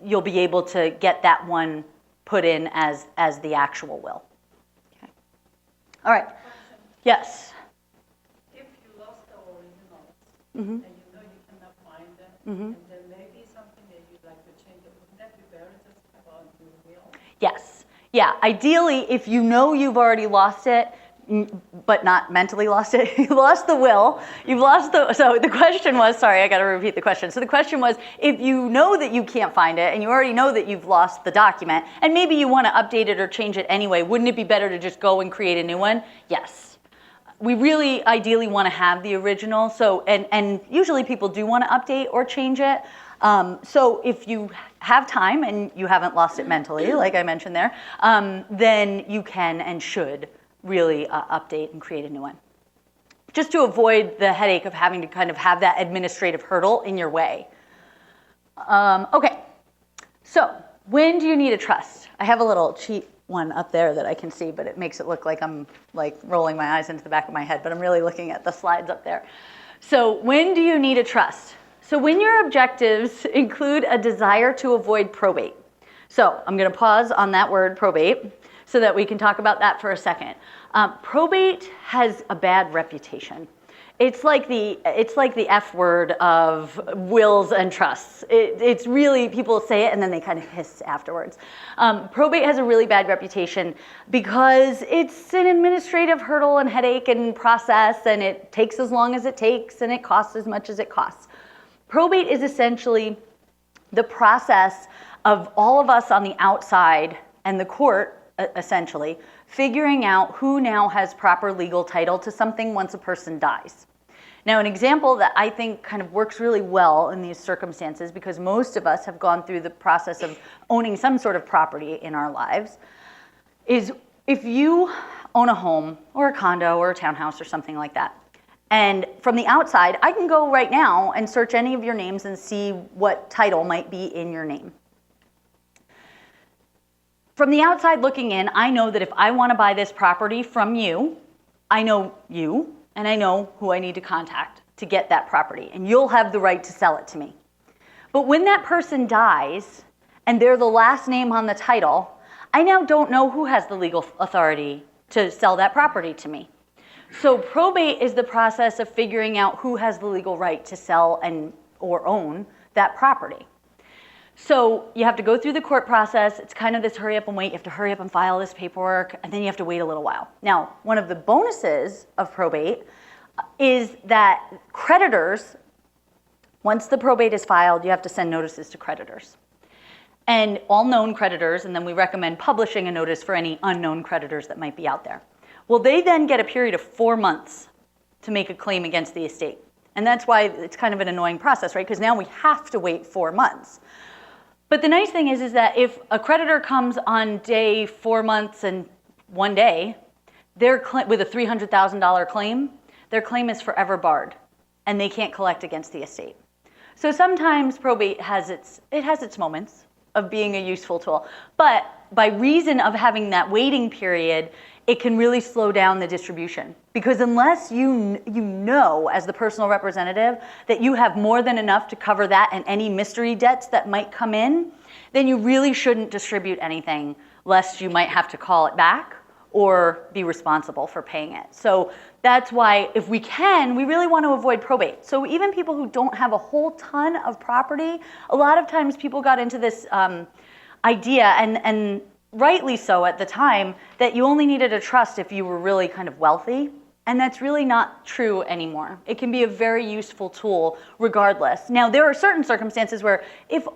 Speaker 2: you'll be able to get that one put in as the actual will. Okay. All right, yes.
Speaker 4: If you lost the originals
Speaker 2: Mm-hmm.
Speaker 4: and you know you cannot find them,
Speaker 2: Mm-hmm.
Speaker 4: and there may be something that you'd like to change, wouldn't that be better just about your will?
Speaker 2: Yes. Yeah, ideally, if you know you've already lost it, but not mentally lost it, you lost the will, so the question was, sorry, I gotta repeat the question. So the question was, if you know that you can't find it and you already know that you've lost the document, and maybe you wanna update it or change it anyway, wouldn't it be better to just go and create a new one? Yes. We really ideally wanna have the original, so, and usually people do wanna update or change it. So if you have time and you haven't lost it mentally, like I mentioned there, then you can and should really update and create a new one. Just to avoid the headache of having to kind of have that administrative hurdle in your way. Okay, so when do you need a trust? I have a little cheat one up there that I can see, but it makes it look like I'm like rolling my eyes into the back of my head, but I'm really looking at the slides up there. So when do you need a trust? So when your objectives include a desire to avoid probate. So I'm going to pause on that word probate so that we can talk about that for a second. Probate has a bad reputation. It's like the F word of wills and trusts. It's really, people say it and then they kind of hiss afterwards. Probate has a really bad reputation because it's an administrative hurdle and headache and process, and it takes as long as it takes and it costs as much as it costs. Probate is essentially the process of all of us on the outside and the court, essentially, figuring out who now has proper legal title to something once a person dies. Now, an example that I think kind of works really well in these circumstances, because most of us have gone through the process of owning some sort of property in our lives, is if you own a home or a condo or a townhouse or something like that, and from the outside, I can go right now and search any of your names and see what title might be in your name. From the outside looking in, I know that if I want to buy this property from you, I know you, and I know who I need to contact to get that property, and you'll have the right to sell it to me. But when that person dies, and they're the last name on the title, I now don't know who has the legal authority to sell that property to me. So probate is the process of figuring out who has the legal right to sell and or own that property. So you have to go through the court process. It's kind of this hurry up and wait. You have to hurry up and file this paperwork, and then you have to wait a little while. Now, one of the bonuses of probate is that creditors, once the probate is filed, you have to send notices to creditors. And all known creditors, and then we recommend publishing a notice for any unknown creditors that might be out there. Well, they then get a period of 4 months to make a claim against the estate. And that's why it's kind of an annoying process, right? Because now we have to wait 4 months. But the nice thing is that if a creditor comes on day 4 months and 1 day, with a $300,000 claim, their claim is forever barred, and they can't collect against the estate. So sometimes probate has its moments of being a useful tool, but by reason of having that waiting period, it can really slow down the distribution. Because unless you know as the personal representative that you have more than enough to cover that and any mystery debts that might come in, then you really shouldn't distribute anything lest you might have to call it back or be responsible for paying it. So that's why, if we can, we really want to avoid probate. So even people who don't have a whole ton of property, a lot of times people got into this idea, and rightly so at the time, that you only needed a trust if you were really kind of wealthy. And that's really not true anymore. It can be a very useful tool regardless. Now, there are certain circumstances where if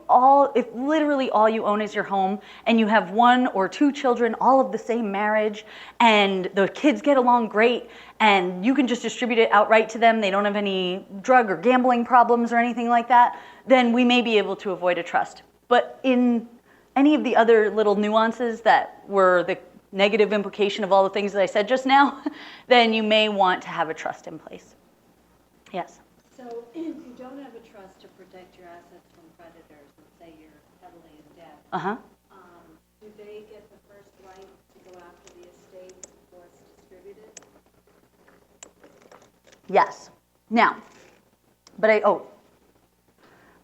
Speaker 2: literally all you own is your home and you have 1 or 2 children, all of the same marriage, and the kids get along great, and you can just distribute it outright to them, they don't have any drug or gambling problems or anything like that, then we may be able to avoid a trust. But in any of the other little nuances that were the negative implication of all the things that I said just now, then you may want to have a trust in place. Yes?
Speaker 5: So if you don't have a trust to protect your assets from creditors, and say you're heavily in debt,
Speaker 2: Uh-huh.
Speaker 5: do they get the first right to go after the estate before it's distributed?
Speaker 2: Yes. Now,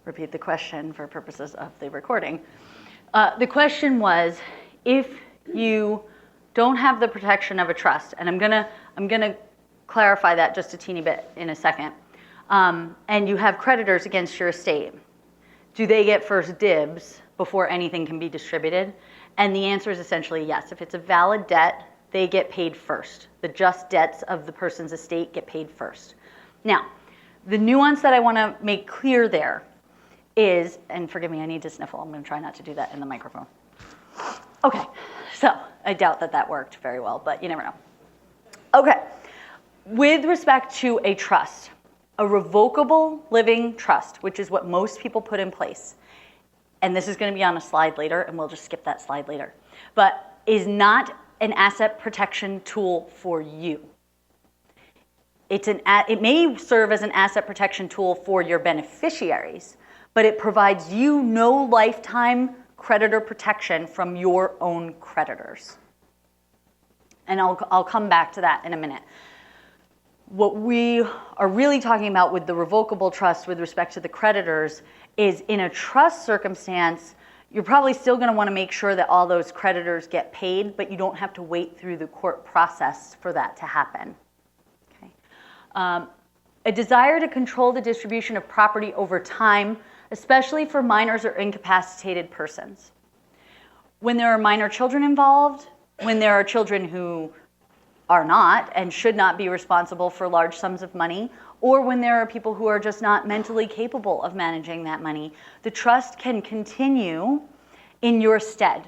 Speaker 2: repeat the question for purposes of the recording. The question was, if you don't have the protection of a trust, and I'm gonna clarify that just a teeny bit in a second, and you have creditors against your estate, do they get first dibs before anything can be distributed? And the answer is essentially yes. If it's a valid debt, they get paid first. The just debts of the person's estate get paid first. Now, the nuance that I want to make clear there is, and forgive me, I need to sniffle. I'm going to try not to do that in the microphone. Okay, so I doubt that worked very well, but you never know. Okay, with respect to a trust, a revocable living trust, which is what most people put in place, and this is going to be on a slide later, and we'll just skip that slide later, but is not an asset protection tool for you. It may serve as an asset protection tool for your beneficiaries, but it provides you no lifetime creditor protection from your own creditors. And I'll come back to that in a minute. What we are really talking about with the revocable trust with respect to the creditors is in a trust circumstance, you're probably still going to want to make sure that all those creditors get paid, but you don't have to wait through the court process for that to happen. Okay. A desire to control the distribution of property over time, especially for minors or incapacitated persons. When there are minor children involved, when there are children who are not and should not be responsible for large sums of money, or when there are people who are just not mentally capable of managing that money, the trust can continue in your stead.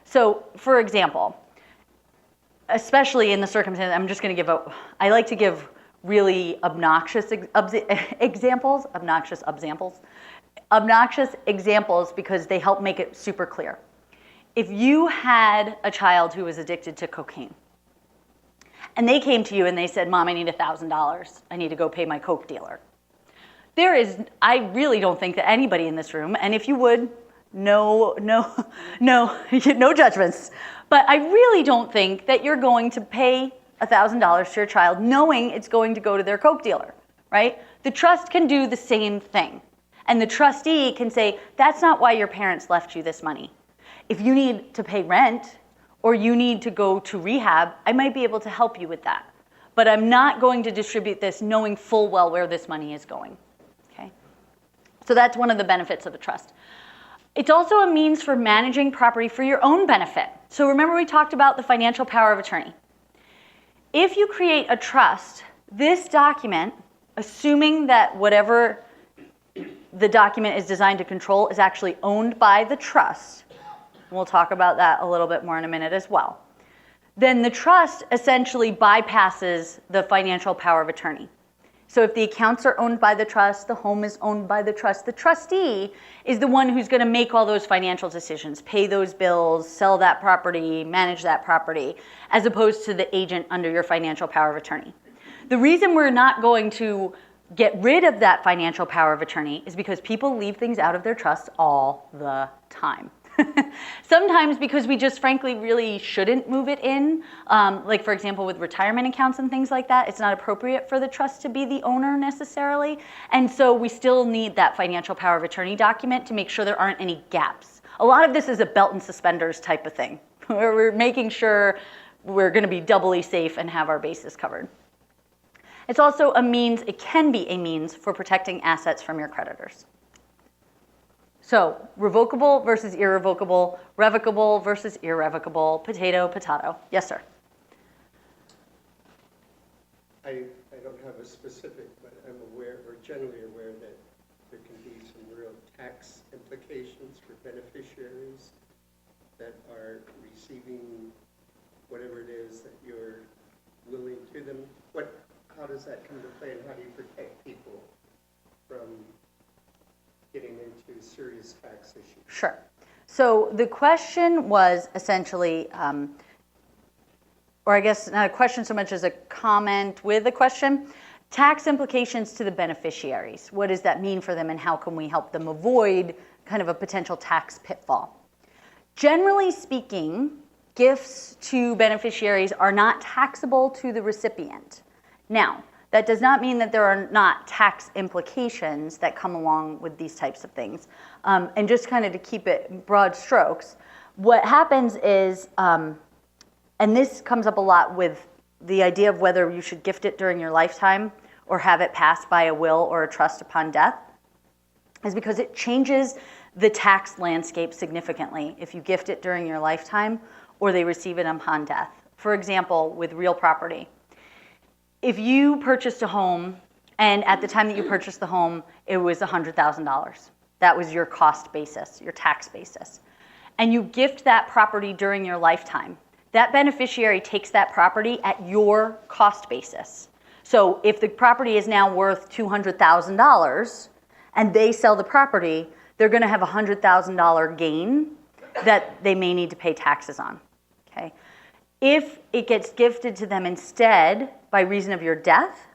Speaker 2: So, for example, especially in the circumstance, I'm just going to give I like to give really obnoxious examples because they help make it super clear. If you had a child who was addicted to cocaine, and they came to you and they said, Mom, I need $1,000. I need to go pay my Coke dealer. I really don't think that anybody in this room, and if you would, no judgments, but I really don't think that you're going to pay $1,000 to your child knowing it's going to go to their Coke dealer, right? The trust can do the same thing. And the trustee can say, that's not why your parents left you this money. If you need to pay rent, or you need to go to rehab, I might be able to help you with that. But I'm not going to distribute this knowing full well where this money is going, okay? So that's one of the benefits of a trust. It's also a means for managing property for your own benefit. So remember we talked about the financial power of attorney. If you create a trust, this document, assuming that whatever the document is designed to control is actually owned by the trust, we'll talk about that a little bit more in a minute as well, then the trust essentially bypasses the financial power of attorney. So if the accounts are owned by the trust, the home is owned by the trust, the trustee is the one who's going to make all those financial decisions, pay those bills, sell that property, manage that property, as opposed to the agent under your financial power of attorney. The reason we're not going to get rid of that financial power of attorney is because people leave things out of their trust all the time. Sometimes because we just frankly really shouldn't move it in. Like for example, with retirement accounts and things like that, it's not appropriate for the trust to be the owner necessarily. And so we still need that financial power of attorney document to make sure there aren't any gaps. A lot of this is a belt and suspenders type of thing, where we're making sure we're going to be doubly safe and have our bases covered. It's also a means, it can be a means for protecting assets from your creditors. So, revocable versus irrevocable, revocable versus irrevocable, potato, potato. Yes, sir?
Speaker 8: I don't have a specific, but I'm aware, or generally aware, that there can be some real tax implications for beneficiaries that are receiving whatever it is that you're willing to them. How does that come to play, and how do you protect people from getting into serious tax issues?
Speaker 2: Sure. So the question was essentially, or I guess not a question so much as a comment with a question, tax implications to the beneficiaries. What does that mean for them, and how can we help them avoid kind of a potential tax pitfall? Generally speaking, gifts to beneficiaries are not taxable to the recipient. Now, that does not mean that there are not tax implications that come along with these types of things. And just kind of to keep it broad strokes, what happens is, and this comes up a lot with the idea of whether you should gift it during your lifetime or have it passed by a will or a trust upon death, is because it changes the tax landscape significantly if you gift it during your lifetime or they receive it upon death. For example, with real property. If you purchased a home, and at the time that you purchased the home, it was $100,000. That was your cost basis, your tax basis. And you gift that property during your lifetime. That beneficiary takes that property at your cost basis. So if the property is now worth $200,000 and they sell the property, they're going to have a $100,000 gain that they may need to pay taxes on. Okay? If it gets gifted to them instead by reason of your death,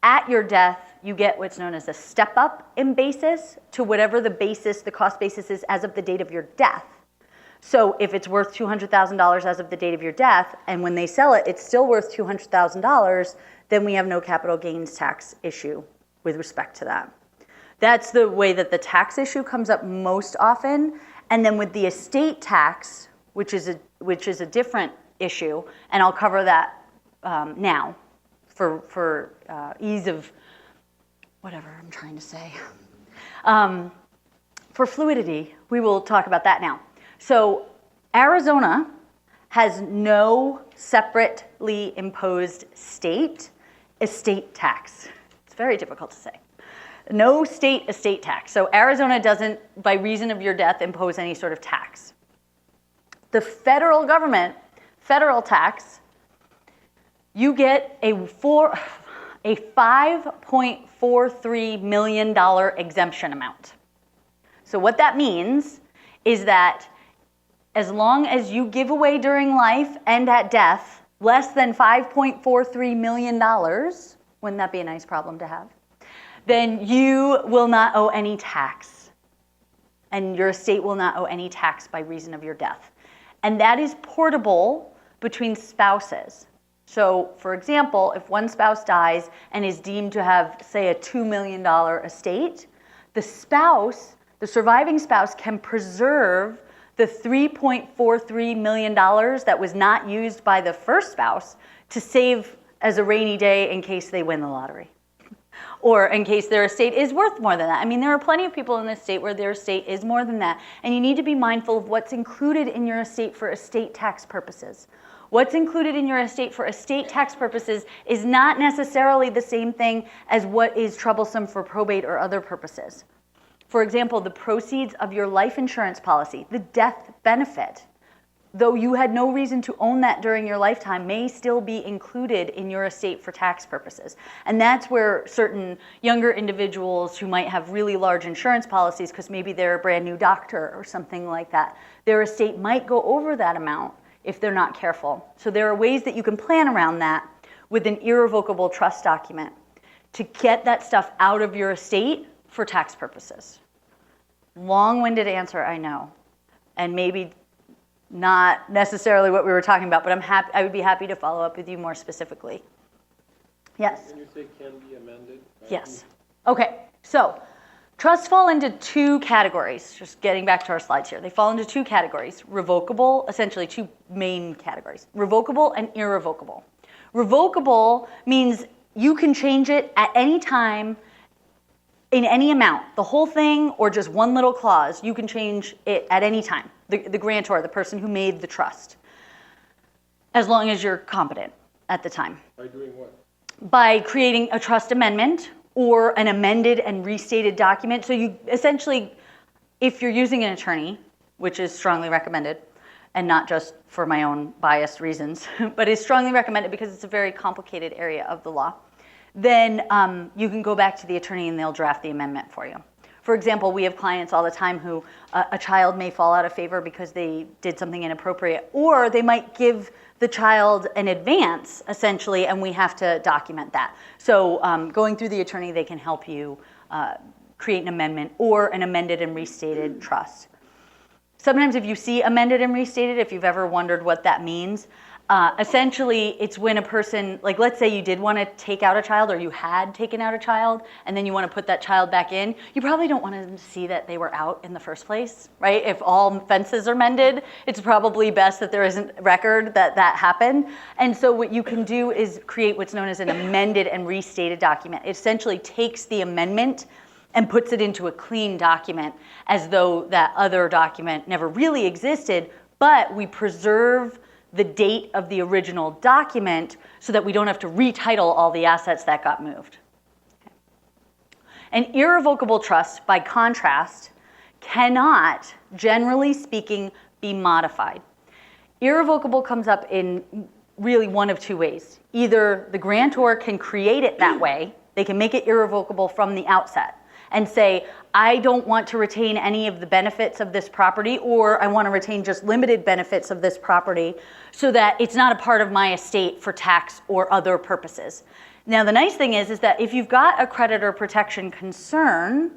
Speaker 2: at your death, you get what's known as a step up in basis to whatever the cost basis is as of the date of your death. So if it's worth $200,000 as of the date of your death, and when they sell it, it's still worth $200,000, then we have no capital gains tax issue with respect to that. That's the way that the tax issue comes up most often. And then with the estate tax, which is a different issue, and I'll cover that now for ease of whatever I'm trying to say. For fluidity, we will talk about that now. So Arizona has no separately imposed state estate tax. It's very difficult to say. No state estate tax. So Arizona doesn't, by reason of your death, impose any sort of tax. The federal government, federal tax, you get a $5.43 million exemption amount. So what that means is that as long as you give away during life and at death less than $5.43 million, wouldn't that be a nice problem to have? Then you will not owe any tax. And your estate will not owe any tax by reason of your death. And that is portable between spouses. So, for example, if one spouse dies and is deemed to have, say, a $2 million estate, the surviving spouse can preserve the $3.43 million that was not used by the first spouse to save as a rainy day in case they win the lottery. Or in case their estate is worth more than that. I mean, there are plenty of people in this state where their estate is more than that. And you need to be mindful of what's included in your estate for estate tax purposes. What's included in your estate for estate tax purposes is not necessarily the same thing as what is troublesome for probate or other purposes. For example, the proceeds of your life insurance policy, the death benefit, though you had no reason to own that during your lifetime, may still be included in your estate for tax purposes. And that's where certain younger individuals who might have really large insurance policies, because maybe they're a brand new doctor or something like that, their estate might go over that amount if they're not careful. So there are ways that you can plan around that with an irrevocable trust document to get that stuff out of your estate for tax purposes. Long-winded answer, I know, and maybe not necessarily what we were talking about, but I would be happy to follow up with you more specifically. Yes?
Speaker 3: When you say can be amended?
Speaker 2: Yes. Okay, so trusts fall into two categories. Just getting back to our slides here. They fall into two categories. Revocable, essentially two main categories. Revocable and irrevocable. Revocable means you can change it at any time in any amount. The whole thing or just one little clause, you can change it at any time. The grantor, the person who made the trust, as long as you're competent at the time.
Speaker 3: By doing what?
Speaker 2: By creating a trust amendment or an amended and restated document. So you essentially, if you're using an attorney, which is strongly recommended, and not just for my own biased reasons, but is strongly recommended because it's a very complicated area of the law, then you can go back to the attorney and they'll draft the amendment for you. For example, we have clients all the time who a child may fall out of favor because they did something inappropriate, or they might give the child an advance, essentially, and we have to document that. So going through the attorney, they can help you create an amendment or an amended and restated trust. Sometimes if you see amended and restated, if you've ever wondered what that means, essentially it's when a person, like let's say you did want to take out a child or you had taken out a child and then you want to put that child back in, you probably don't want them to see that they were out in the first place, right? If all fences are mended, it's probably best that there isn't record that that happened. And so what you can do is create what's known as an amended and restated document. It essentially takes the amendment and puts it into a clean document as though that other document never really existed, but we preserve the date of the original document so that we don't have to retitle all the assets that got moved. Okay. An irrevocable trust, by contrast, cannot, generally speaking, be modified. Irrevocable comes up in really one of two ways. Either the grantor can create it that way, they can make it irrevocable from the outset, and say, I don't want to retain any of the benefits of this property, or I want to retain just limited benefits of this property so that it's not a part of my estate for tax or other purposes. Now, the nice thing is that if you've got a creditor protection concern,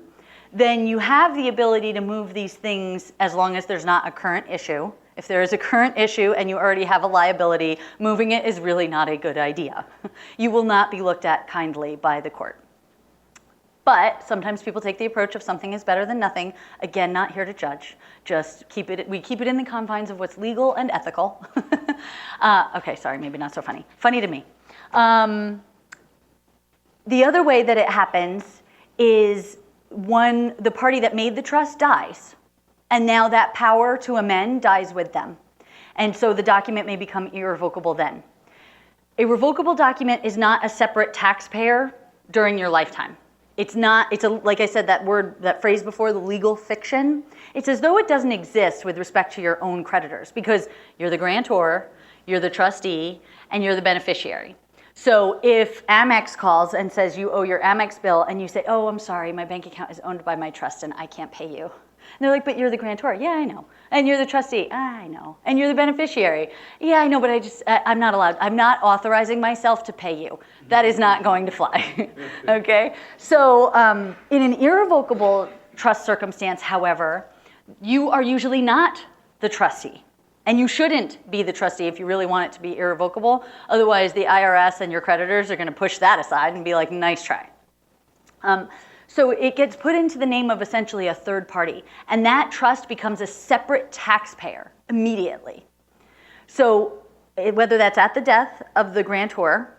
Speaker 2: then you have the ability to move these things as long as there's not a current issue. If there is a current issue and you already have a liability, moving it is really not a good idea. You will not be looked at kindly by the court. But sometimes people take the approach of something is better than nothing. Again, not here to judge. Just we keep it in the confines of what's legal and ethical. Okay, sorry, maybe not so funny. Funny to me. The other way that it happens is the party that made the trust dies. And now that power to amend dies with them. And so the document may become irrevocable then. A revocable document is not a separate taxpayer during your lifetime. Like I said, that phrase before, the legal fiction, it's as though it doesn't exist with respect to your own creditors because you're the grantor, you're the trustee, and you're the beneficiary. So if Amex calls and says you owe your Amex bill and you say, oh, I'm sorry, my bank account is owned by my trust and I can't pay you. And they're like, but you're the grantor. Yeah, I know. And you're the trustee. I know. And you're the beneficiary. Yeah, I know, but I'm not allowed. I'm not authorizing myself to pay you. That is not going to fly. Okay? So in an irrevocable trust circumstance, however, you are usually not the trustee. And you shouldn't be the trustee if you really want it to be irrevocable. Otherwise, the IRS and your creditors are going to push that aside and be like, nice try. So it gets put into the name of essentially a third party. And that trust becomes a separate taxpayer immediately. So whether that's at the death of the grantor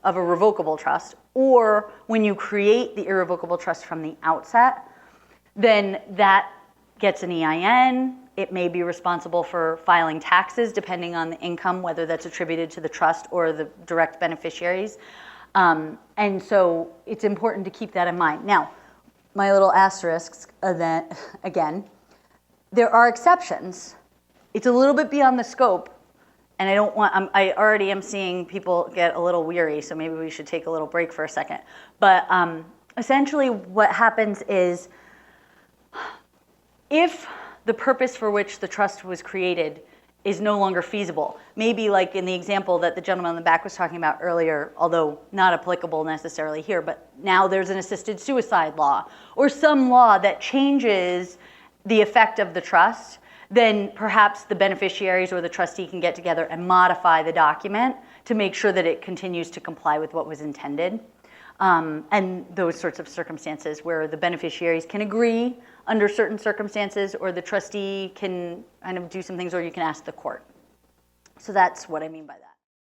Speaker 2: of a revocable trust or when you create the irrevocable trust from the outset, then that gets an EIN. It may be responsible for filing taxes depending on the income, whether that's attributed to the trust or the direct beneficiaries. And so it's important to keep that in mind. Now, my little asterisks, again, there are exceptions. It's a little bit beyond the scope, and I already am seeing people get a little weary, so maybe we should take a little break for a second. But essentially what happens is if the purpose for which the trust was created is no longer feasible. Maybe like in the example that the gentleman in the back was talking about earlier, although not applicable necessarily here, but now there's an assisted suicide law or some law that changes the effect of the trust, then perhaps the beneficiaries or the trustee can get together and modify the document to make sure that it continues to comply with what was intended. And those sorts of circumstances where the beneficiaries can agree under certain circumstances or the trustee can kind of do some things or you can ask the court. So that's what I mean by that.